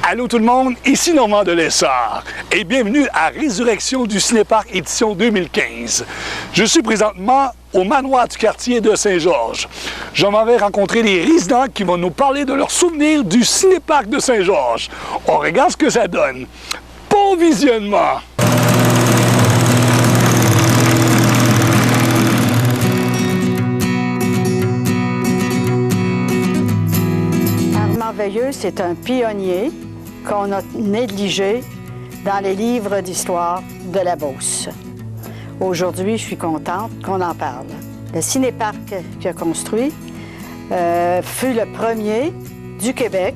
Allô tout le monde, ici Normand de Lessard et bienvenue à Résurrection du Cinéparc édition 2015. Je suis présentement au manoir du quartier de Saint-Georges. Je m'en vais rencontrer les résidents qui vont nous parler de leurs souvenirs du Cinéparc de Saint-Georges. On regarde ce que ça donne. Bon visionnement! Armand Veilleux, c'est un pionnier qu'on a négligé dans les livres d'histoire de la Beauce. Aujourd'hui, je suis contente qu'on en parle. Le cinéparc qu'il a construit fut le premier du Québec.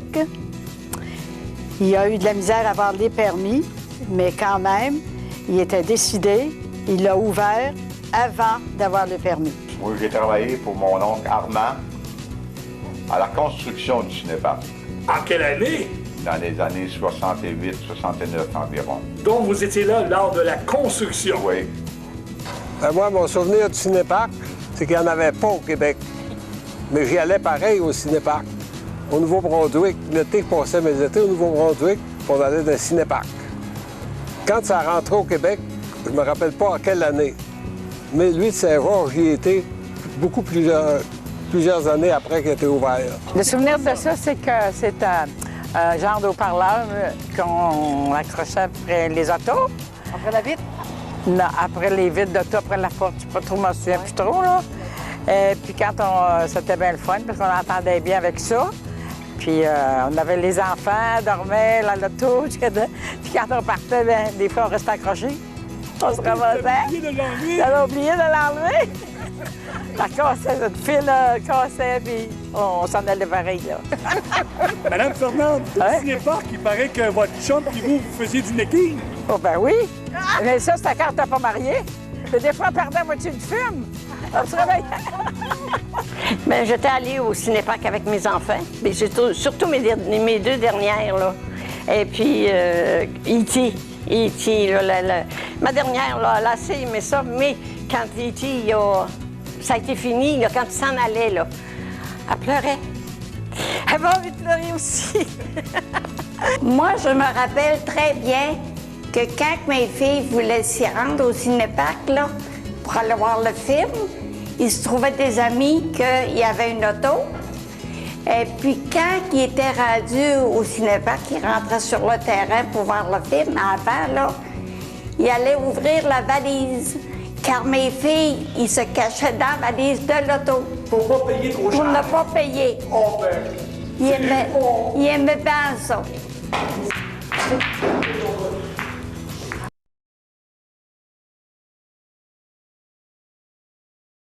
Il a eu de la misère à avoir les permis, mais quand même, il était décidé, il l'a ouvert avant d'avoir le permis. Moi, j'ai travaillé pour mon oncle Armand à la construction du cinéparc. En quelle année? Dans les années 68, 69 environ. Donc vous étiez là lors de la construction? Oui. Moi, mon souvenir du cinéparc, c'est qu'il n'y en avait pas au Québec. Mais j'y allais pareil au cinéparc. Au Nouveau-Brunswick, l'été, je passais mes étés au Nouveau-Brunswick, on allait dans le cinéparc. Quand ça rentrait au Québec, je me rappelle pas en quelle année, mais lui de Saint-Georges, j'y étais plusieurs années après qu'il était ouvert. Le souvenir de ça, c'est que c'est un genre d'haut-parleur qu'on accrochait après les autos. Après la vitre? Non, après les vitres d'auto, après la porte, je sais pas trop, je m'en souviens plus trop, là. Puis quand c'était bien le fun, parce qu'on entendait bien avec ça. Puis on avait les enfants, dormaient dans l'auto. Puis quand on partait, bien, des fois, on restait accrochés. On se ramassait. J'avais oublié de l'enlever. La cassait, notre fil cassait, puis on s'en allait pareil, là. Madame Fernande, au cinéparc, il paraît que votre chum et vous faisiez du necking. Oh, ben oui. Mais ça, c'est quand t'as pas marié. Mais des fois, on perdait la moitié du film. On se réveillait. Bien, j'étais allée au cinéparc avec mes enfants, mais surtout mes deux dernières, là. Et puis, E.T., là, ma dernière, là, elle a assez aimé ça, mais quand E.T., ça a été fini, là, quand il s'en allait, là, elle pleurait. Elle avait envie de pleurer aussi. Moi, je me rappelle très bien que quand mes filles voulaient s'y rendre au cinéparc, là, pour aller voir le film, il se trouvait des amis qu'il y avait une auto. Et puis, quand ils étaient rendus au cinéparc, ils rentraient sur le terrain pour voir le film, avant, là, ils allaient ouvrir la valise. Car mes filles, ils se cachaient dans la valise de l'auto. Pour pas payer trop cher. Pour ne pas payer. Oh ben, Ils aimaient bien ça.